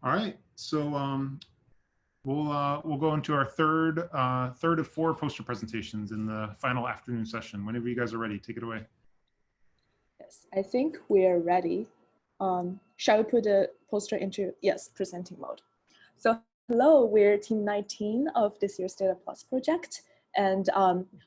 All right, so we'll go into our third of four poster presentations in the final afternoon session. Whenever you guys are ready, take it away. Yes, I think we're ready. Shall we put the poster into, yes, presenting mode. So hello, we're team 19 of this year's Data Plus project. And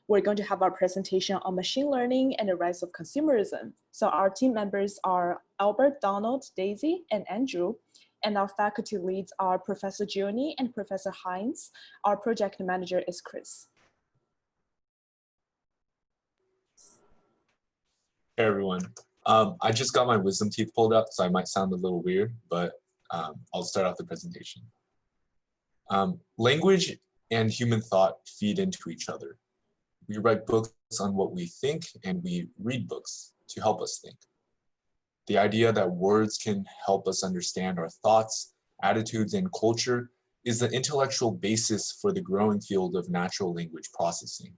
we're going to have our presentation on machine learning and the rise of consumerism. So our team members are Albert, Donald, Daisy, and Andrew. And our faculty leads are Professor Gioni and Professor Hines. Our project manager is Chris. Hey everyone, I just got my wisdom teeth pulled up, so I might sound a little weird, but I'll start off the presentation. Language and human thought feed into each other. We write books on what we think, and we read books to help us think. The idea that words can help us understand our thoughts, attitudes, and culture is the intellectual basis for the growing field of natural language processing.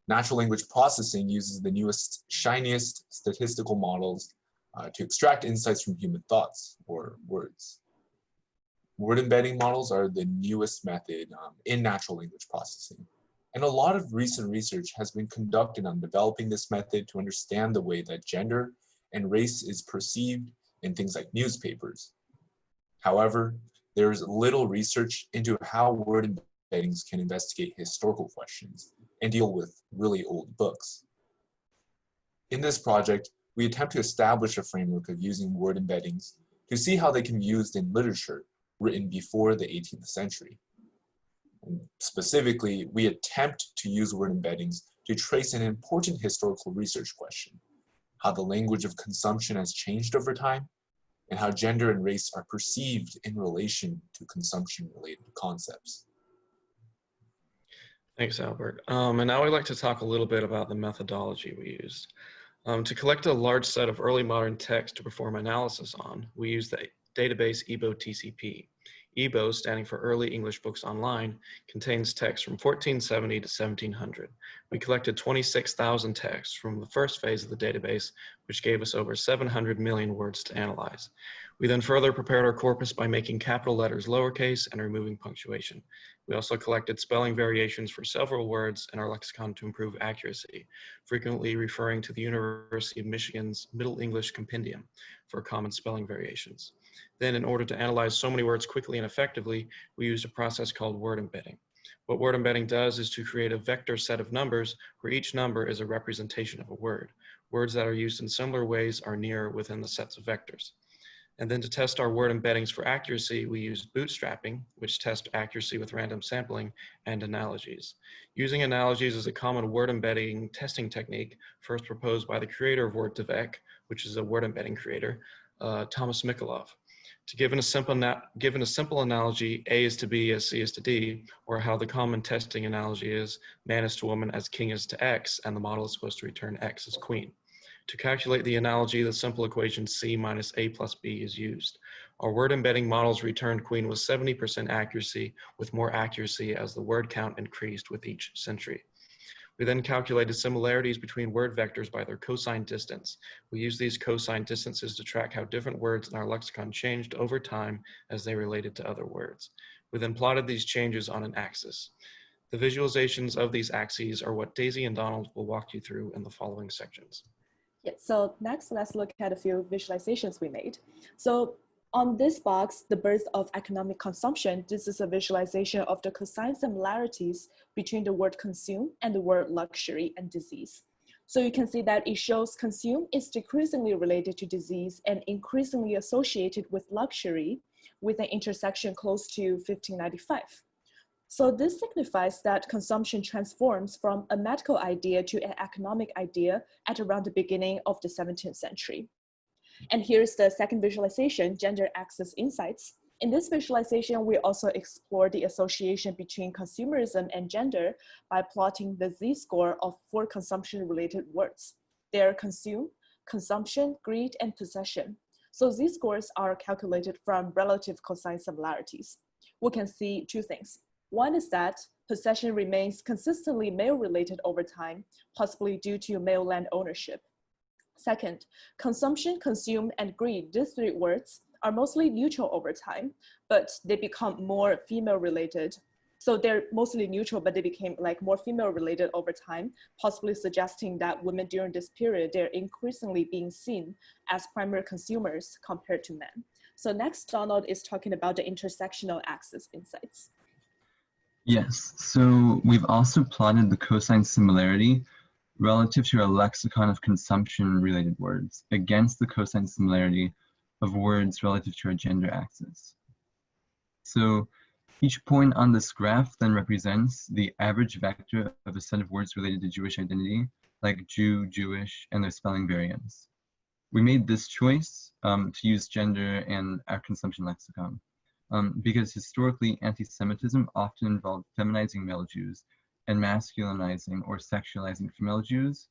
Natural language processing uses the newest, shiniest statistical models to extract insights from human thoughts, or words. Word embedding models are the newest method in natural language processing. And a lot of recent research has been conducted on developing this method to understand the way that gender and race is perceived in things like newspapers. However, there is little research into how word embeddings can investigate historical questions and deal with really old books. In this project, we attempt to establish a framework of using word embeddings to see how they can be used in literature written before the 18th century. And specifically, we attempt to use word embeddings to trace an important historical research question: how the language of consumption has changed over time, and how gender and race are perceived in relation to consumption-related concepts. Thanks, Albert. And now I'd like to talk a little bit about the methodology we used. To collect a large set of early modern text to perform analysis on, we used the database EBO TCP. EBO, standing for Early English Books Online, contains text from 1470 to 1700. We collected 26,000 texts from the first phase of the database, which gave us over 700 million words to analyze. We then further prepared our corpus by making capital letters lowercase and removing punctuation. We also collected spelling variations for several words in our lexicon to improve accuracy, frequently referring to the University of Michigan's Middle English Compendium for common spelling variations. Then, in order to analyze so many words quickly and effectively, we used a process called word embedding. What word embedding does is to create a vector set of numbers where each number is a representation of a word. Words that are used in similar ways are near within the sets of vectors. And then to test our word embeddings for accuracy, we used Bootstrapping, which tests accuracy with random sampling, and analogies. Using analogies is a common word embedding testing technique first proposed by the creator of Word2Vec, which is a word embedding creator, Thomas Mikolov. To given a simple analogy, A is to B as C is to D, or how the common testing analogy is man is to woman as king is to X, and the model is supposed to return X as queen. To calculate the analogy, the simple equation C minus A plus B is used. Our word embedding models returned queen with 70% accuracy, with more accuracy as the word count increased with each century. We then calculated similarities between word vectors by their cosine distance. We used these cosine distances to track how different words in our lexicon changed over time as they related to other words. We then plotted these changes on an axis. The visualizations of these axes are what Daisy and Donald will walk you through in the following sections. Yeah, so next, let's look at a few visualizations we made. So on this box, the birth of economic consumption, this is a visualization of the cosine similarities between the word consume and the word luxury and disease. So you can see that it shows consume is decreasingly related to disease and increasingly associated with luxury, with an intersection close to 1595. So this signifies that consumption transforms from a medical idea to an economic idea at around the beginning of the 17th century. And here's the second visualization, gender axis insights. In this visualization, we also explore the association between consumerism and gender by plotting the Z-score of 4 consumption-related words. They are consume, consumption, greed, and possession. So Z-scores are calculated from relative cosine similarities. We can see 2 things. One is that possession remains consistently male-related over time, possibly due to male land ownership. Second, consumption, consume, and greed, these 3 words are mostly neutral over time, but they become more female related. So they're mostly neutral, but they became like more female related over time, possibly suggesting that women during this period, they're increasingly being seen as primary consumers compared to men. So next, Donald is talking about the intersectional axis insights. Yes, so we've also plotted the cosine similarity relative to a lexicon of consumption-related words against the cosine similarity of words relative to our gender axis. So each point on this graph then represents the average vector of a set of words related to Jewish identity, like Jew, Jewish, and their spelling variants. We made this choice to use gender and our consumption lexicon because historically anti-Semitism often involved feminizing male Jews and masculinizing or sexualizing female Jews.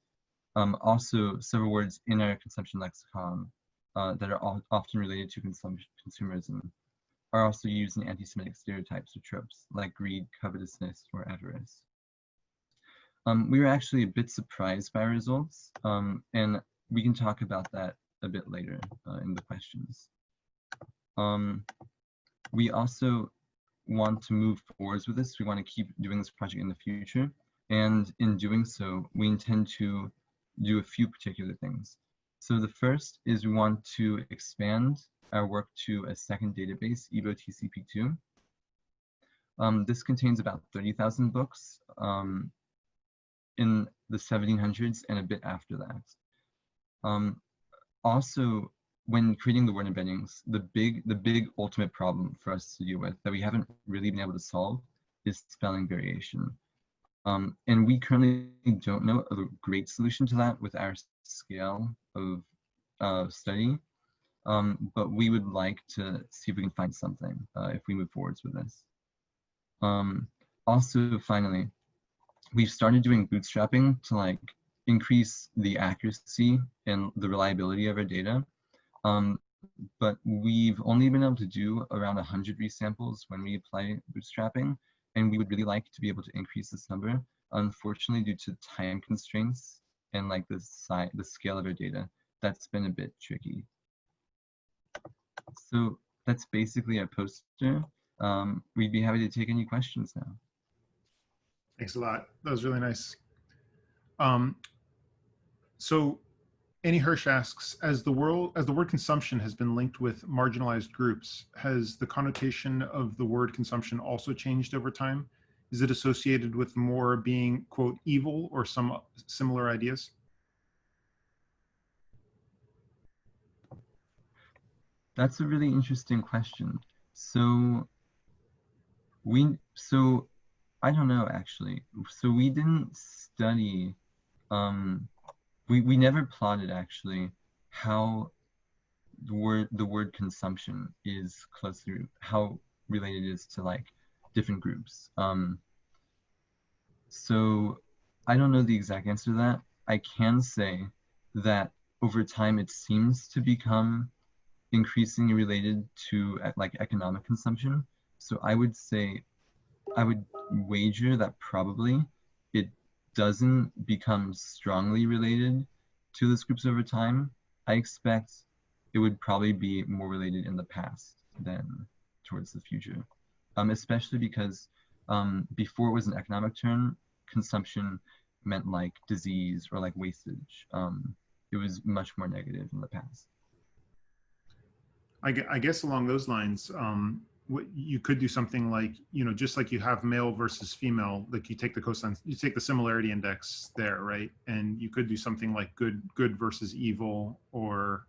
Also, several words in our consumption lexicon that are often related to consumerism are also used in anti-Semitic stereotypes or tropes like greed, covetousness, or avarice. We were actually a bit surprised by our results, and we can talk about that a bit later in the questions. We also want to move forwards with this. We want to keep doing this project in the future. And in doing so, we intend to do a few particular things. So the first is we want to expand our work to a second database, EBO-TCP2. This contains about 30,000 books in the 1700s and a bit after that. Also, when creating the word embeddings, the big ultimate problem for us to deal with that we haven't really been able to solve is spelling variation. And we currently don't know a great solution to that with our scale of study, but we would like to see if we can find something if we move forwards with this. Also, finally, we've started doing bootstrapping to like increase the accuracy and the reliability of our data. But we've only been able to do around 100 resamples when we apply bootstrapping, and we would really like to be able to increase this number. Unfortunately, due to time constraints and like the scale of our data, that's been a bit tricky. So that's basically our poster. We'd be happy to take any questions now. Thanks a lot. That was really nice. So Annie Hirsch asks, as the word consumption has been linked with marginalized groups, has the connotation of the word consumption also changed over time? Is it associated with more being, quote, evil or some similar ideas? That's a really interesting question. So I don't know actually. So we didn't study, we never plotted actually how the word consumption is closely, how related it is to like different groups. So I don't know the exact answer to that. I can say that over time it seems to become increasingly related to like economic consumption. So I would say, I would wager that probably it doesn't become strongly related to those groups over time. I expect it would probably be more related in the past than towards the future, especially because before it was an economic term, consumption meant like disease or like wastage. It was much more negative in the past. I guess along those lines, what you could do something like, you know, just like you have male versus female, like you take the cosine, you take the similarity index there, right? And you could do something like good versus evil, or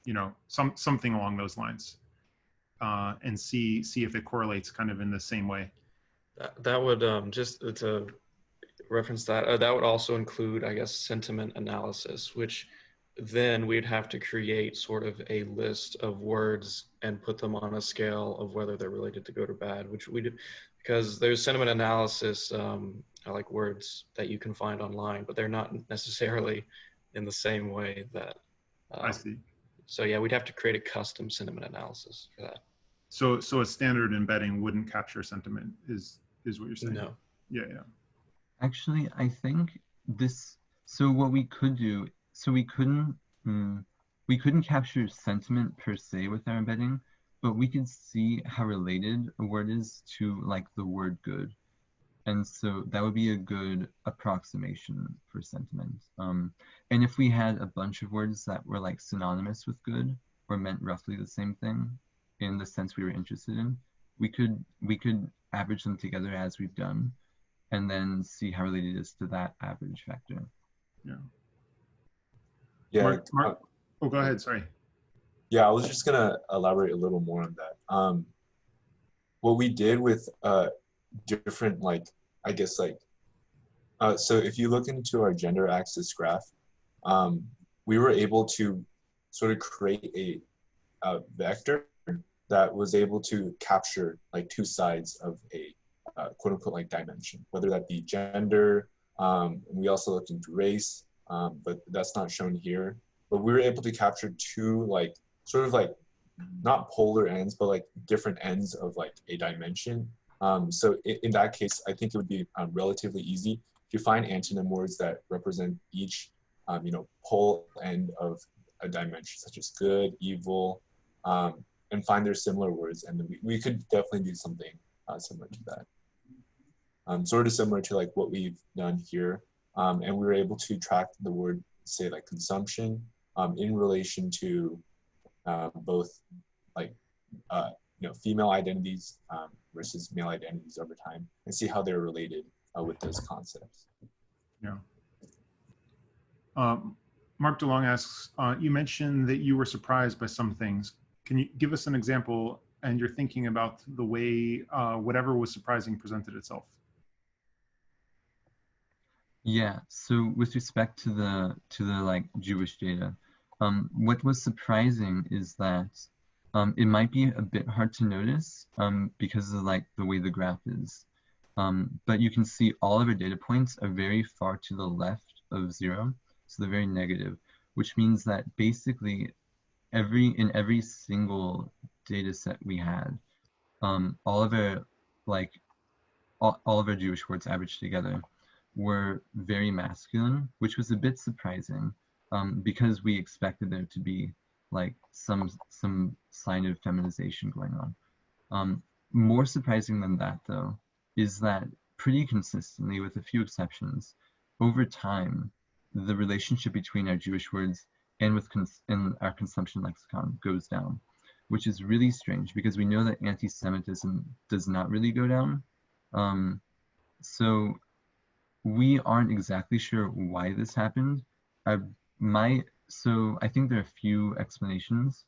you know, something along those lines, and see if it correlates kind of in the same way. That would just to reference that that would also include, I guess, sentiment analysis, which then we'd have to create sort of a list of words and put them on a scale of whether they're related to good or bad, which we did, because there's sentiment analysis, like words that you can find online, but they're not necessarily in the same way that. I see. So yeah, we'd have to create a custom sentiment analysis for that. So a standard embedding wouldn't capture sentiment, is what you're saying? No. Yeah. Actually, I think this, so what we could do, so we couldn't, we couldn't capture sentiment per se with our embedding, but we could see how related a word is to like the word good. And so that would be a good approximation for sentiment. And if we had a bunch of words that were like synonymous with good or meant roughly the same thing in the sense we were interested in, we could average them together as we've done, and then see how related it is to that average factor. Yeah. Yeah. Mark, oh, go ahead. Sorry. Yeah, I was just gonna elaborate a little more on that. What we did with different, like, I guess, like, so if you look into our gender axis graph, we were able to sort of create a vector that was able to capture like two sides of a quote unquote like dimension, whether that be gender. We also looked into race, but that's not shown here. But we were able to capture two like sort of like not polar ends, but like different ends of like a dimension. So in that case, I think it would be relatively easy to find antonym words that represent each, pole end of a dimension, such as good, evil, and find their similar words. And then we could definitely do something similar to that. Sort of similar to like what we've done here. And we were able to track the word, say like consumption, in relation to both like female identities versus male identities over time, and see how they're related with those concepts. Yeah. Mark DeLong asks, you mentioned that you were surprised by some things. Can you give us an example and you're thinking about the way whatever was surprising presented itself? Yeah, so with respect to the like Jewish data, what was surprising is that it might be a bit hard to notice because of like the way the graph is. But you can see all of our data points are very far to the left of 0, so they're very negative, which means that basically in every single data set we had, all of our like all of our Jewish words averaged together were very masculine, which was a bit surprising because we expected there to be like some sign of feminization going on. More surprising than that, though, is that pretty consistently, with a few exceptions, over time, the relationship between our Jewish words and in our consumption lexicon goes down, which is really strange because we know that anti-Semitism does not really go down. So we aren't exactly sure why this happened. So I think there are a few explanations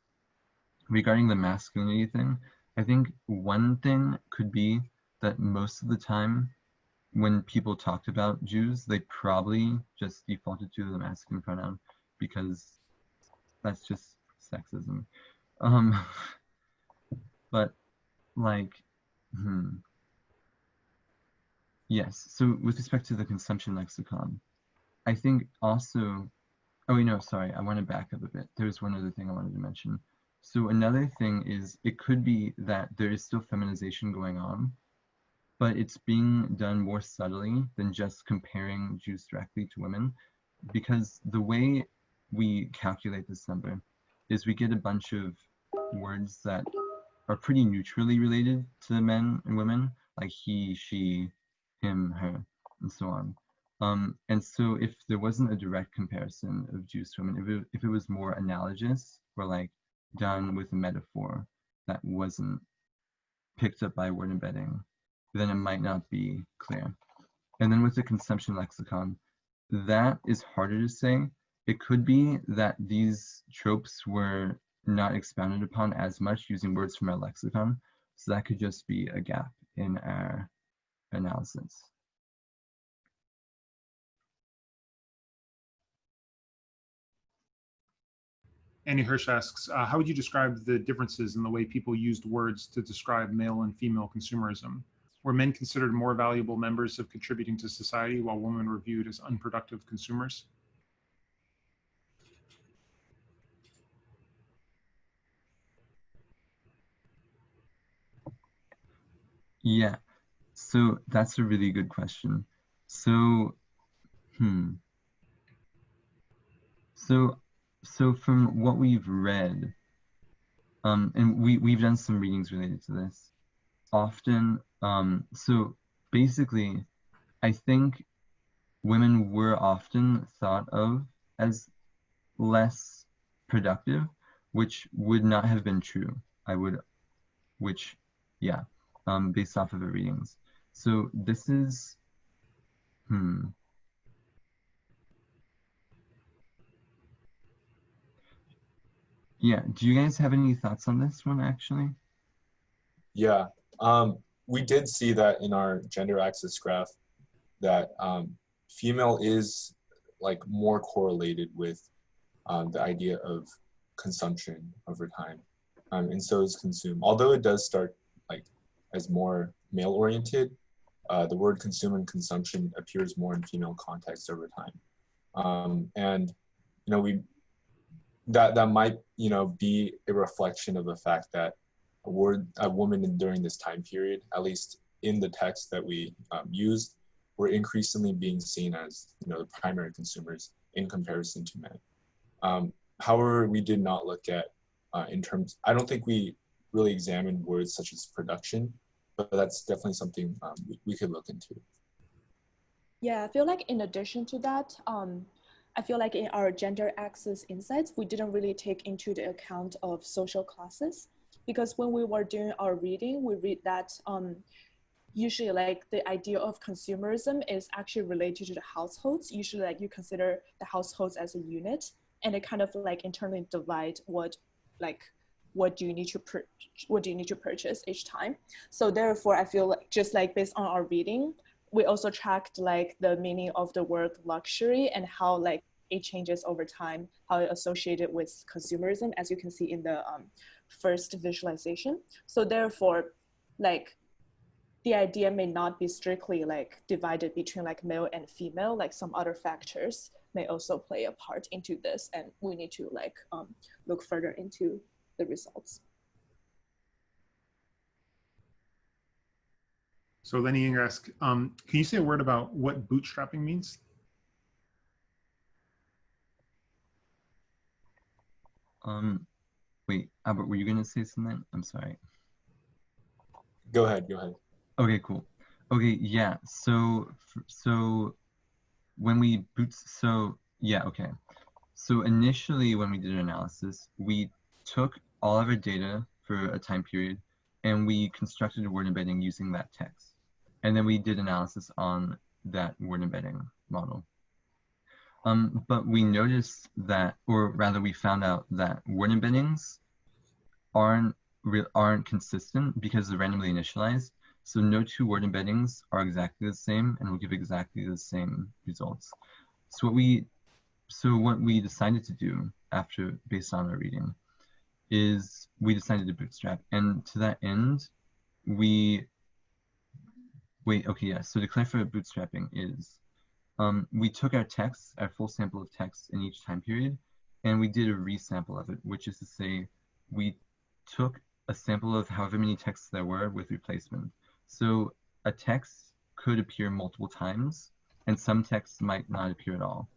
regarding the masculinity thing. I think one thing could be that most of the time when people talked about Jews, they probably just defaulted to the masculine pronoun because that's just sexism. But like, yes, so with respect to the consumption lexicon, I think also, oh, no, sorry, I want to back up a bit. There's one other thing I wanted to mention. So another thing is it could be that there is still feminization going on, but it's being done more subtly than just comparing Jews directly to women, because the way we calculate this number is we get a bunch of words that are pretty neutrally related to men and women, like he, she, him, her, and so on. And so if there wasn't a direct comparison of Jews to women, if it was more analogous or like done with a metaphor that wasn't picked up by word embedding, then it might not be clear. And then with the consumption lexicon, that is harder to say. It could be that these tropes were not expounded upon as much using words from our lexicon. So that could just be a gap in our analysis. Annie Hirsch asks, how would you describe the differences in the way people used words to describe male and female consumerism? Were men considered more valuable members of contributing to society while women were viewed as unproductive consumers? Yeah, so that's a really good question. So, So so from what we've read, and we've done some readings related to this, often, so basically, I think women were often thought of as less productive, which would not have been true. Which, yeah, based off of the readings. So this is, yeah, do you guys have any thoughts on this one, actually? Yeah, we did see that in our gender axis graph that female is like more correlated with the idea of consumption over time, and so is consume. Although it does start like as more male oriented, the word consume and consumption appears more in female context over time, and you know that might be a reflection of the fact that a woman during this time period, at least in the text that we used, were increasingly being seen as the primary consumers in comparison to men. However, we did not look at in terms. I don't think we really examined words such as production, but that's definitely something we could look into. Yeah, I feel like in addition to that, I feel like in our gender axis insights, we didn't really take into the account of social classes, because when we were doing our reading, we read that usually like the idea of consumerism is actually related to the households. Usually like you consider the households as a unit, and it kind of like internally divide what do you need to purchase each time. So therefore, I feel like just like based on our reading, we also tracked like the meaning of the word luxury and how like it changes over time, how it associated with consumerism, as you can see in the first visualization. So therefore, like the idea may not be strictly like divided between like male and female, like some other factors may also play a part into this, and we need to like look further into the results. So Lenny asked, can you say a word about what bootstrapping means? Wait, Albert, were you gonna say something? I'm sorry. Go ahead. Okay, cool. Okay, yeah. So when we okay. So initially, when we did an analysis, we took all of our data for a time period, and we constructed a word embedding using that text, and then we did analysis on that word embedding model. But we noticed that, or rather, we found out that word embeddings aren't consistent because they're randomly initialized. So no two word embeddings are exactly the same and will give exactly the same results. So what we decided to do based on our reading, is we decided to bootstrap. And to that end, so to clarify what bootstrapping is, we took our text, our full sample of text in each time period, and we did a resample of it, which is to say we took a sample of however many texts there were with replacement. So a text could appear multiple times, and some texts might not appear at all.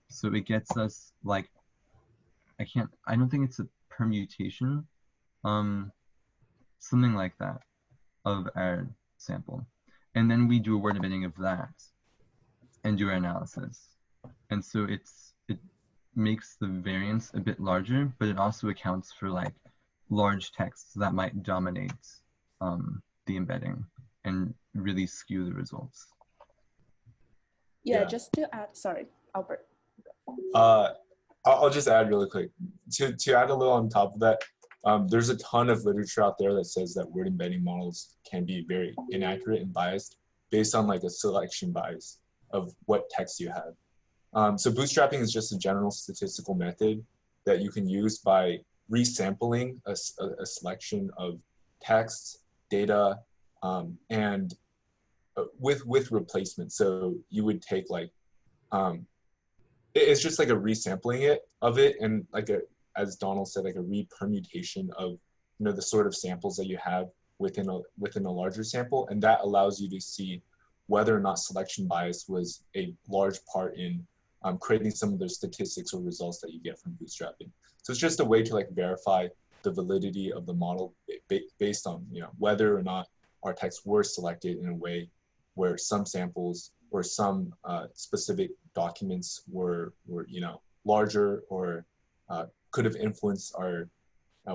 So it gets us like, I don't think it's a permutation, something like that, of our sample. And then we do a word embedding of that and do our analysis. And so it makes the variance a bit larger, but it also accounts for like large texts that might dominate the embedding and really skew the results. Yeah, just to add, sorry, Albert. I'll just add really quick to add a little on top of that. There's a ton of literature out there that says that word embedding models can be very inaccurate and biased based on like a selection bias of what text you have. So bootstrapping is just a general statistical method that you can use by resampling a selection of texts, data, and with replacement. So you would take like, it's just like a resampling of it, and like as Donald said, like a repermutation of the sort of samples that you have within a larger sample, and that allows you to see whether or not selection bias was a large part in creating some of the statistics or results that you get from bootstrapping. So it's just a way to like verify the validity of the model based on, you know, whether or not our texts were selected in a way where some samples or some specific documents were, you know, larger or could have influenced our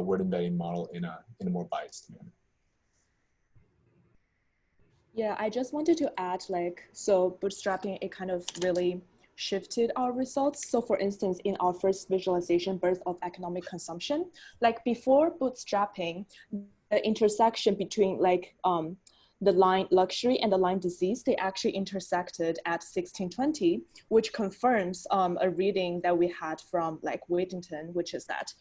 word embedding model in a more biased manner. Yeah, I just wanted to add, like, so bootstrapping, it kind of really shifted our results. So for instance, in our first visualization, birth of economic consumption, like before bootstrapping, the intersection between like the line luxury and the line disease, they actually intersected at 1620, which confirms a reading that we had from like Whittington, which is that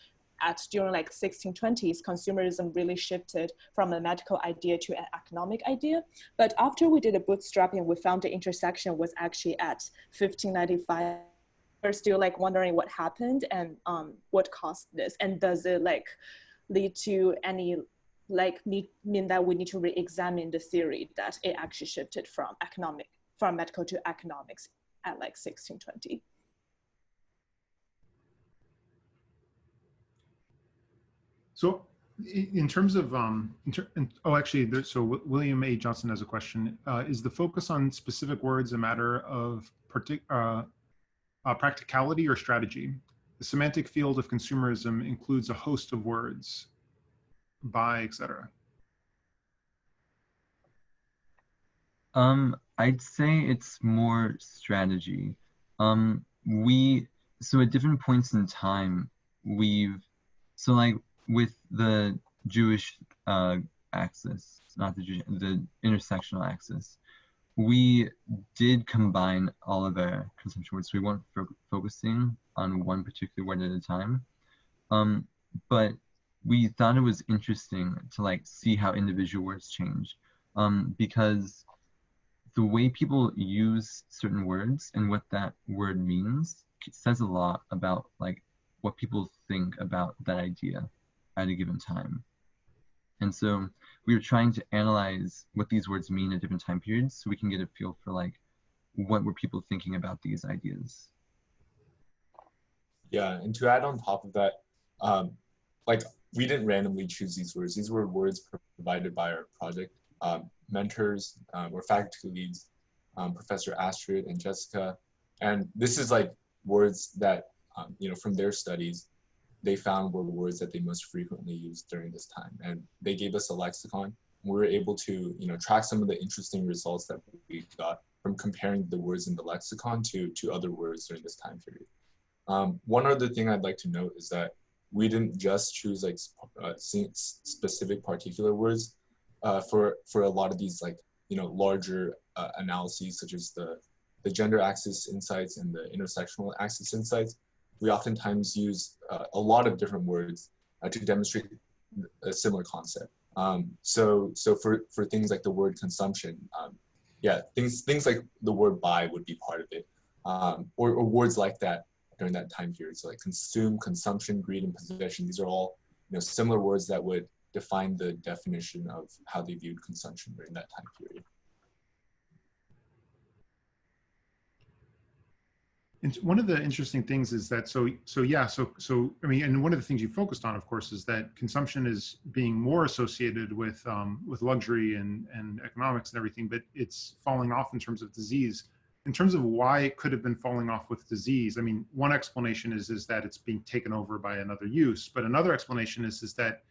during like 1620s, consumerism really shifted from a medical idea to an economic idea. But after we did a bootstrapping, we found the intersection was actually at 1595. We're still like wondering what happened and what caused this, and does it like lead to any like mean that we need to re-examine the theory that it actually shifted from medical to economics at like 1620. So in terms of, oh, actually, so William A. Johnson has a question. Is the focus on specific words a matter of practicality or strategy? The semantic field of consumerism includes a host of words, buy, etc. I'd say it's more strategy. So at different points in time, so like with the Jewish axis, not the intersectional axis, we did combine all of our consumption words. We weren't focusing on one particular word at a time. But we thought it was interesting to like see how individual words change, because the way people use certain words and what that word means says a lot about like what people think about that idea at a given time. And so we were trying to analyze what these words mean at different time periods so we can get a feel for like what were people thinking about these ideas. Yeah, and to add on top of that, like we didn't randomly choose these words. These were words provided by our project mentors or faculty leads, Professor Astrid and Jessica. And this is like words that, you know, from their studies, they found were words that they most frequently used during this time. And they gave us a lexicon. We were able to, you know, track some of the interesting results that we got from comparing the words in the lexicon to other words during this time period. One other thing I'd like to note is that we didn't just choose like specific particular words for a lot of these like, you know, larger analyses, such as the gender axis insights and the intersectional axis insights. We oftentimes use a lot of different words to demonstrate a similar concept. So for things like the word consumption, yeah, things like the word buy would be part of it, or words like that during that time period. So like consume, consumption, greed, and possession. These are all, you know, similar words that would define the definition of how they viewed consumption during that time period. And one of the interesting things is that, so I mean, and one of the things you focused on, of course, is that consumption is being more associated with luxury and economics and everything, but it's falling off in terms of disease. In terms of why it could have been falling off with disease, I mean, one explanation is that it's being taken over by another use, but another explanation is that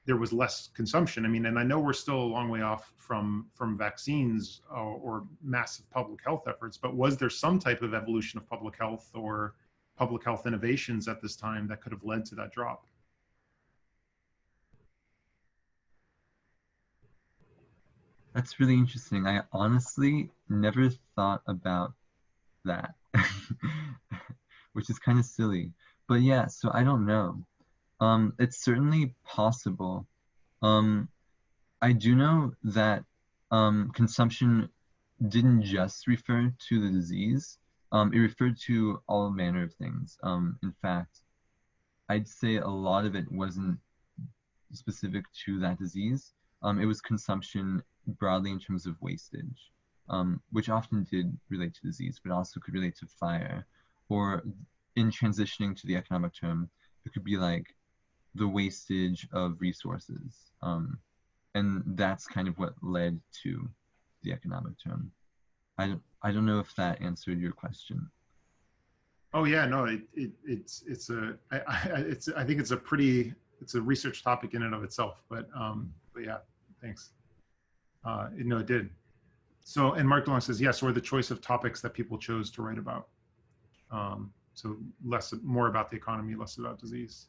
there was less consumption. I mean, and I know we're still a long way off from vaccines or massive public health efforts, but was there some type of evolution of public health or public health innovations at this time that could have led to that drop? That's really interesting. I honestly never thought about that, which is kind of silly. But yeah, so I don't know. It's certainly possible. I do know that consumption didn't just refer to the disease. It referred to all manner of things. In fact, I'd say a lot of it wasn't specific to that disease. It was consumption broadly in terms of wastage, which often did relate to disease, but also could relate to fire. or in transitioning to the economic term, it could be like the wastage of resources. And that's kind of what led to the economic term. I don't know if that answered your question. Oh yeah, no, it's a I think it's a research topic in and of itself, but yeah, thanks. No, it did. So, and Mark DeLong says yes, or the choice of topics that people chose to write about. So more about the economy, less about disease.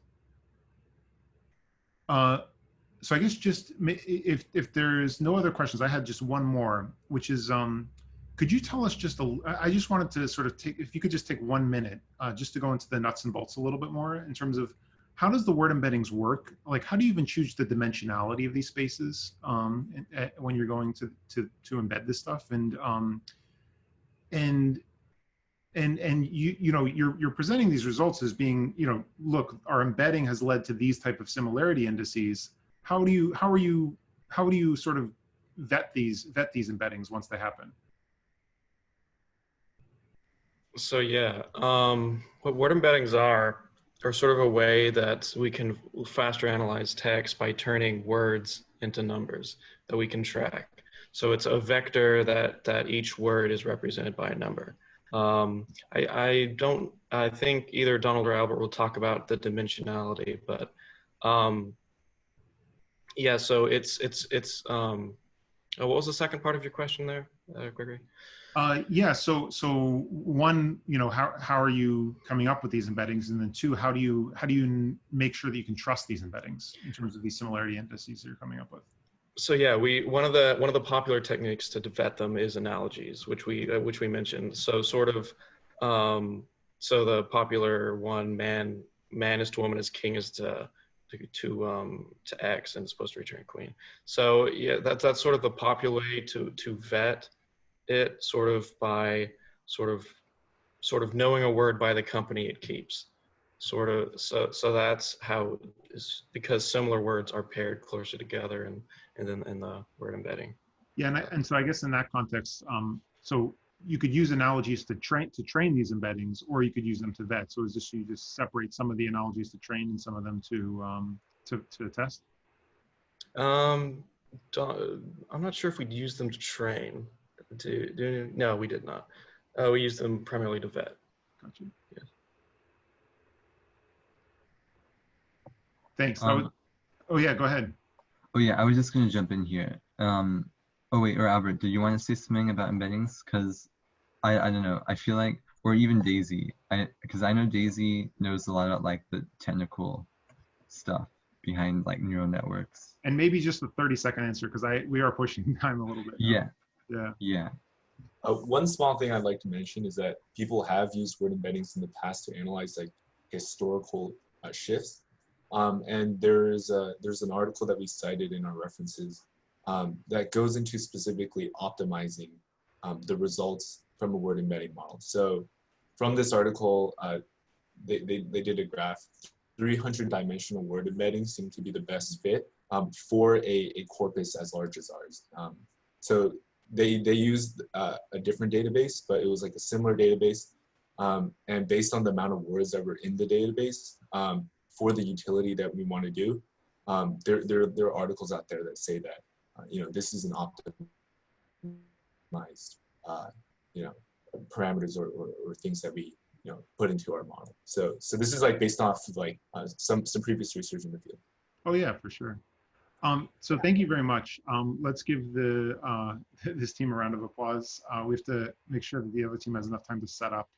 So I guess just if there's no other questions, I had just one more, which is could you tell us I just wanted to sort of if you could just take 1 minute just to go into the nuts and bolts a little bit more in terms of how does the word embeddings work? Like, how do you even choose the dimensionality of these spaces when you're going to embed this stuff? And you're presenting these results as being, look, our embedding has led to these type of similarity indices. How do you sort of vet these embeddings once they happen? So yeah, what word embeddings are sort of a way that we can faster analyze text by turning words into numbers that we can track. So it's a vector that each word is represented by a number. I think either Donald or Albert will talk about the dimensionality, but yeah, so it's what was the second part of your question there, Gregory? Yeah, so one, how are you coming up with these embeddings, and then two, how do you make sure that you can trust these embeddings in terms of these similarity indices that you're coming up with? So yeah, one of the popular techniques to vet them is analogies, which we mentioned. So sort of, so the popular one, man is to woman as king is to X, and it's supposed to return queen. So yeah, that's sort of the popular way to vet it, sort of by sort of knowing a word by the company it keeps. Sort of, so that's how is because similar words are paired closer together and then in the word embedding. Yeah, and so I guess in that context, so you could use analogies to train these embeddings, or you could use them to vet. So is this you just separate some of the analogies to train and some of them to test? I'm not sure if we'd use them to train. No, we did not. We used them primarily to vet. Gotcha. Yeah. Thanks. Oh yeah, go ahead. Oh yeah, I was just gonna jump in here. Oh wait, or Albert, do you want to say something about embeddings? Because I don't know. I feel like, or even Daisy, because I know Daisy knows a lot about like the technical stuff behind like neural networks. And maybe just a 30-second answer, because we are pushing time a little bit now. Yeah. One small thing I'd like to mention is that people have used word embeddings in the past to analyze like historical shifts. And there's an article that we cited in our references that goes into specifically optimizing the results from a word embedding model. So from this article, they did a graph. 300-dimensional word embeddings seem to be the best fit for a corpus as large as ours. So they used a different database, but it was like a similar database. And based on the amount of words that were in the database, for the utility that we want to do, there are articles out there that say that this is an optimized parameters or things that we put into our model. So this is like based off of like some previous research in the field. Oh yeah, for sure. So thank you very much. Let's give this team a round of applause. We have to make sure that the other team has enough time to set up.